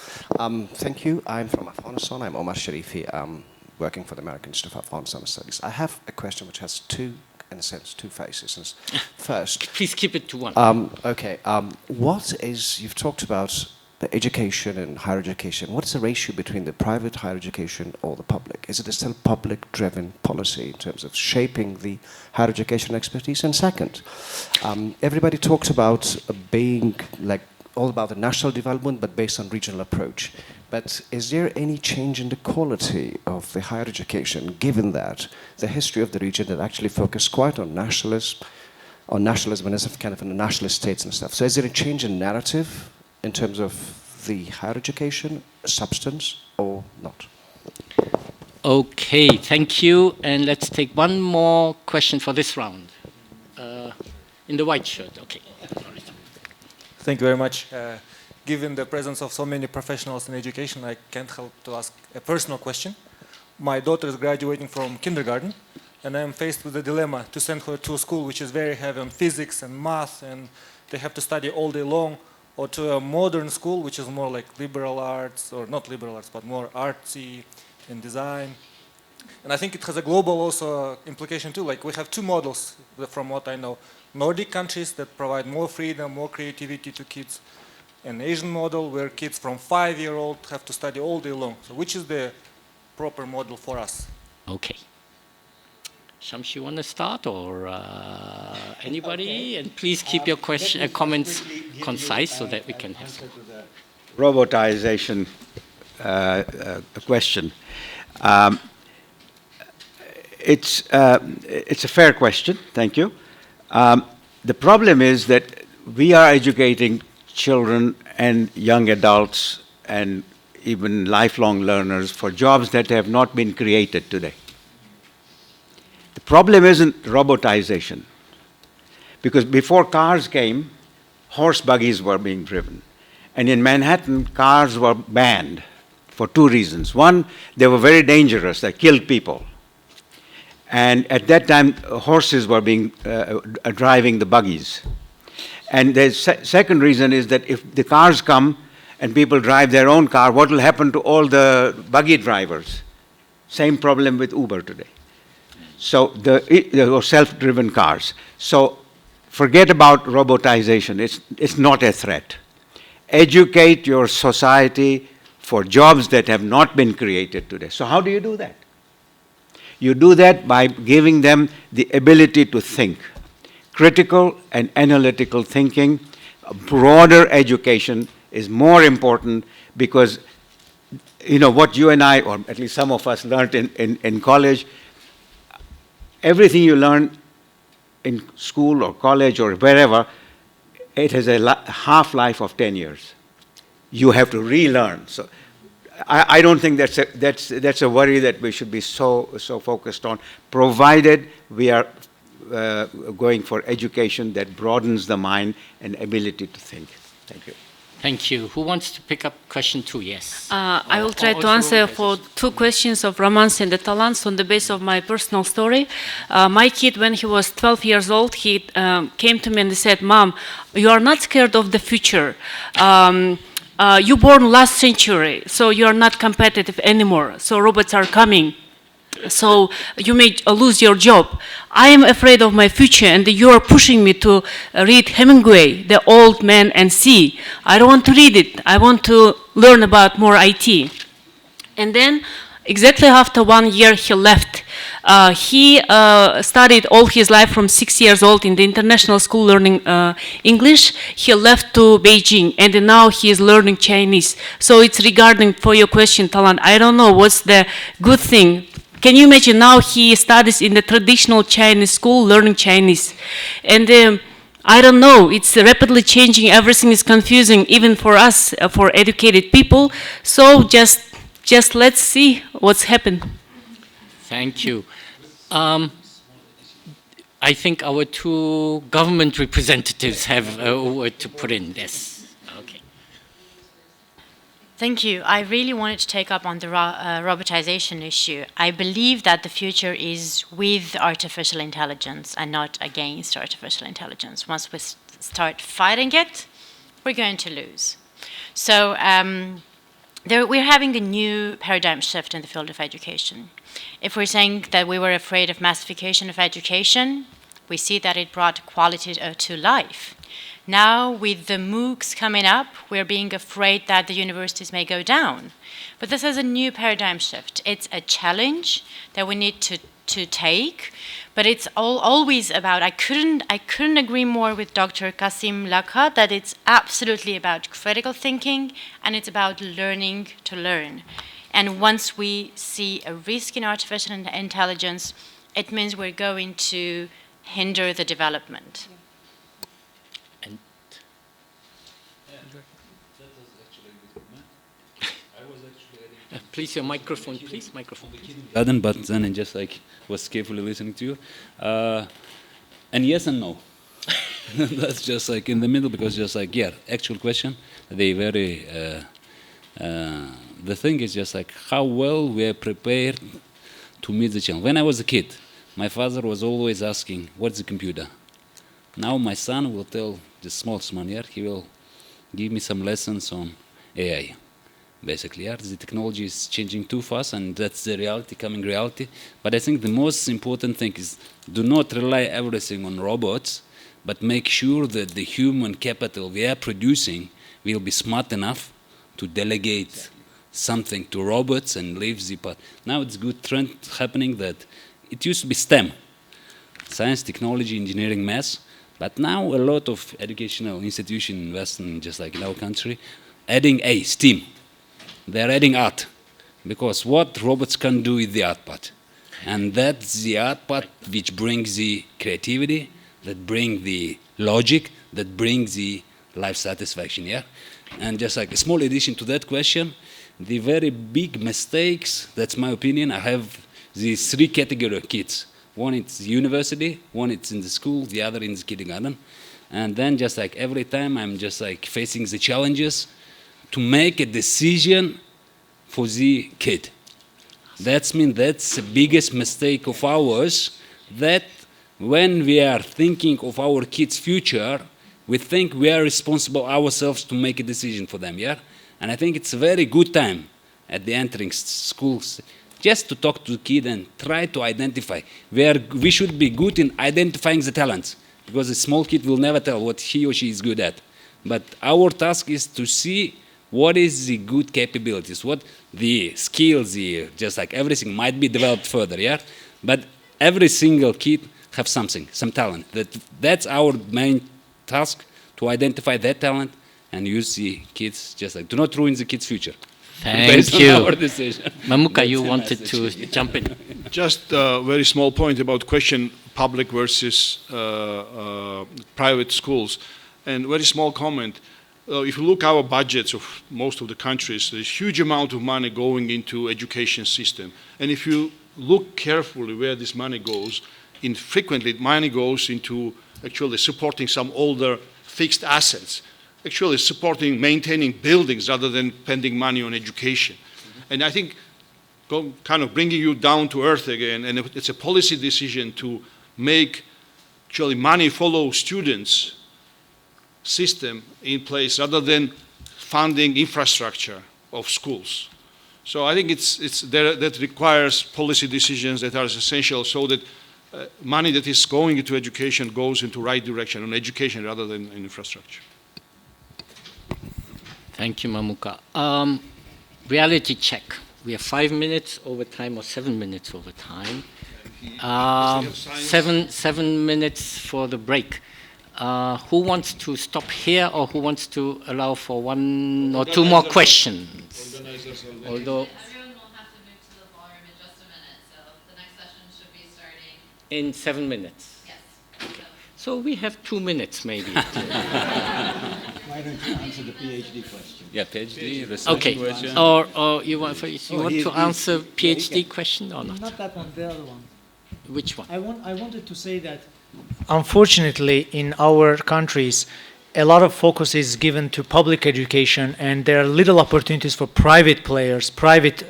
Thank you. I'm from Afghanistan. I'm Omar Sharifi. I'm working for the American Institute of Afghanistan Studies. I have a question which has 2 in a sense, two faces. First, Please keep it to one. okay, what is, you've talked about the education and higher education. What is the ratio between the private higher education or the public? Is it a still public-driven policy in terms of shaping the higher education expertise? And second, everybody talks about being like all about the national development, but based on regional approach. But is there any change in the quality of the higher education, given that the history of the region that actually focused quite on nationalism and as kind of in the nationalist states and stuff? So is there a change in narrative in terms of the higher education substance or not? Okay, thank you. And let's take one more question for this round. In the white shirt, okay. Thank you very much. Given the presence of so many professionals in education, I can't help to ask a personal question. My daughter is graduating from kindergarten, and I am faced with the dilemma to send her to a school which is very heavy on physics and math, and they have to study all day long, or to a modern school which is more like liberal arts, or not liberal arts, but more artsy in design. And I think it has a global also implication too. Like we have two models from what I know. Nordic countries that provide more freedom, more creativity to kids. An Asian model where kids from 5-year-old have to study all day long. So which is the proper model for us? Okay. Shamsh, you want to start, or anybody? Okay. And please keep your comments concise so that we can have some. Robotization question. It's a fair question, thank you. The problem is that we are educating children and young adults and even lifelong learners for jobs that have not been created today. The problem isn't robotization, because before cars came, horse buggies were being driven. And in Manhattan, cars were banned for two reasons. One, they were very dangerous, they killed people. And at that time, horses were being driving the buggies. And the second reason is that if the cars come and people drive their own car, what will happen to all the buggy drivers? Same problem with Uber today. So or self-driven cars. So forget about robotization. It's not a threat. Educate your society for jobs that have not been created today. So how do you do that? You do that by giving them the ability to think. Critical and analytical thinking, broader education is more important, because what you and I, or at least some of us, learned in college, everything you learn in school or college or wherever, it has a half-life of 10 years. You have to relearn. So I don't think that's a worry that we should be so focused on, provided we are going for education that broadens the mind and ability to think. Thank you. Thank you. Who wants to pick up question 2? Yes. I will try to answer for 2 questions of romance and the talents on the basis of my personal story. My kid, when he was 12 years old, he came to me and he said, "Mom, you are not scared of the future. You born last century, so you are not competitive anymore. So robots are coming. So you may lose your job. I am afraid of my future, and you are pushing me to read Hemingway, The Old Man and Sea. I don't want to read it. I want to learn about more IT." And then, exactly after 1 year, he left. He studied all his life from 6 years old in the international school learning English. He left to Beijing, and now he is learning Chinese. So it's regarding for your question, Talant. I don't know what's the good thing. Can you imagine now he studies in the traditional Chinese school learning Chinese? And I don't know, it's rapidly changing, everything is confusing, even for us, for educated people. So just let's see what's happened. Thank you. I think our 2 government representatives have a word to put in this. Okay. Thank you. I really wanted to take up on the robotization issue. I believe that the future is with artificial intelligence and not against artificial intelligence. Once we start fighting it, we're going to lose. So we're having a new paradigm shift in the field of education. If we're saying that we were afraid of massification of education, We see that it brought quality to life. Now, with the MOOCs coming up, we're being afraid that the universities may go down. But this is a new paradigm shift. It's a challenge that we need to take, but it's always about, I couldn't agree more with Dr. Kassim-Lakha that it's absolutely about critical thinking and it's about learning to learn. And once we see a risk in artificial intelligence, it means we're going to hinder the development. Please, your microphone, please, microphone. But then I just like was carefully listening to you. And yes and no. That's just like in the middle, because just like, yeah, actual question, they very, the thing is just like how well we are prepared to meet the challenge. When I was a kid, my father was always asking, what's a computer? Now my son will tell the smallest one here, he will give me some lessons on AI. Basically, yeah, the technology is changing too fast, and that's the reality, coming reality. But I think the most important thing is do not rely everything on robots, but make sure that the human capital we are producing will be smart enough to delegate something to robots and leave the part. Now it's a good trend happening that it used to be STEM, science, technology, engineering, maths, but now a lot of educational institutions investing, just like in our country, adding STEAM. They're adding art, because what robots can do is the art part. And that's the art part which brings the creativity, that brings the logic, that brings the life satisfaction, yeah? And just like a small addition to that question, the very big mistakes, that's my opinion, I have these three category of kids. One is university, one is in the school, the other in the kindergarten. And then just like every time I'm just like facing the challenges, to make a decision for the kid. That's the biggest mistake of ours, that when we are thinking of our kids' future, we think we are responsible ourselves to make a decision for them, yeah? And I think it's a very good time at the entering schools just to talk to the kid and try to identify where we should be good in identifying the talents, because a small kid will never tell what he or she is good at. But our task is to see what is the good capabilities, what the skills, just like everything might be developed further, yeah? But every single kid have something, some talent. That's our main task, to identify that talent and use the kids, just like, do not ruin the kids' future. Thank you. Mamuka, you wanted to jump in. Just a very small point about question public versus private schools. And very small comment. If you look our budgets of most of the countries, there's a huge amount of money going into education system. And if you look carefully where this money goes, infrequently money goes into actually supporting some older fixed assets, actually supporting, maintaining buildings rather than spending money on education. And I think kind of bringing you down to earth again, and it's a policy decision to make actually money follow students system in place rather than funding infrastructure of schools. So I think that requires policy decisions that are essential so that money that is going into education goes into right direction on education rather than in infrastructure. Thank you, Mamuka. Reality check. We have 5 minutes over time or 7 minutes over time. 7 minutes for the break. Who wants to stop here, or who wants to allow for 1 or 2 more questions? Although everyone will have to move to the ballroom in just a minute, so the next session should be starting in 7 minutes. Yes. So we have 2 minutes maybe. Why don't you answer the PhD question? Yeah, PhD, research okay. question. Or you want to answer PhD question or not? Not that one, the other one. Which one? I wanted to say that unfortunately in our countries a lot of focus is given to public education, and there are little opportunities for private players, private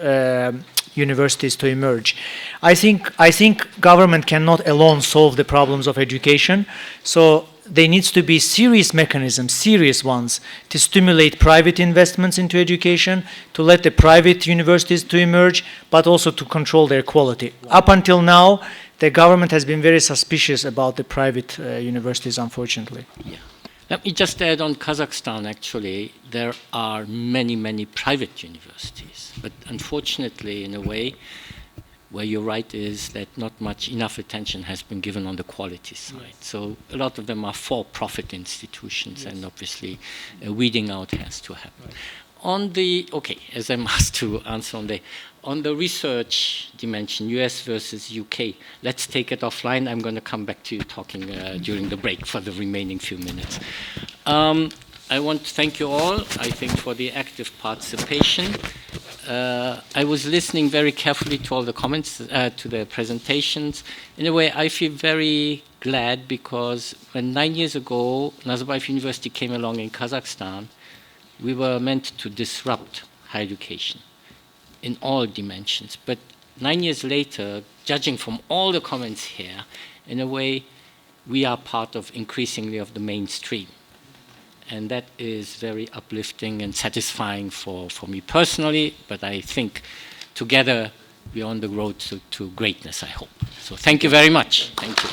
universities to emerge. I think government cannot alone solve the problems of education, so there needs to be serious mechanisms, serious ones, to stimulate private investments into education, to let the private universities to emerge, but also to control their quality. Up until now, the government has been very suspicious about the private universities, unfortunately. Yeah. Let me just add on Kazakhstan, actually, there are many, many private universities. But unfortunately, in a way, where you're right is that not much enough attention has been given on the quality side. Yes. So a lot of them are for-profit institutions, yes. And obviously weeding out has to happen. Right. On the, okay, as I'm asked to answer on the research dimension, US versus UK, let's take it offline. I'm going to come back to you talking during the break for the remaining few minutes. I want to thank you all, I think, for the active participation. I was listening very carefully to all the comments, to the presentations. In a way, I feel very glad because when 9 years ago, Nazarbayev University came along in Kazakhstan, we were meant to disrupt higher education in all dimensions. But 9 years later, judging from all the comments here, in a way, we are part of increasingly of the mainstream. And that is very uplifting and satisfying for me personally, but I think together we're on the road to greatness, I hope. So thank you very much. Thank you.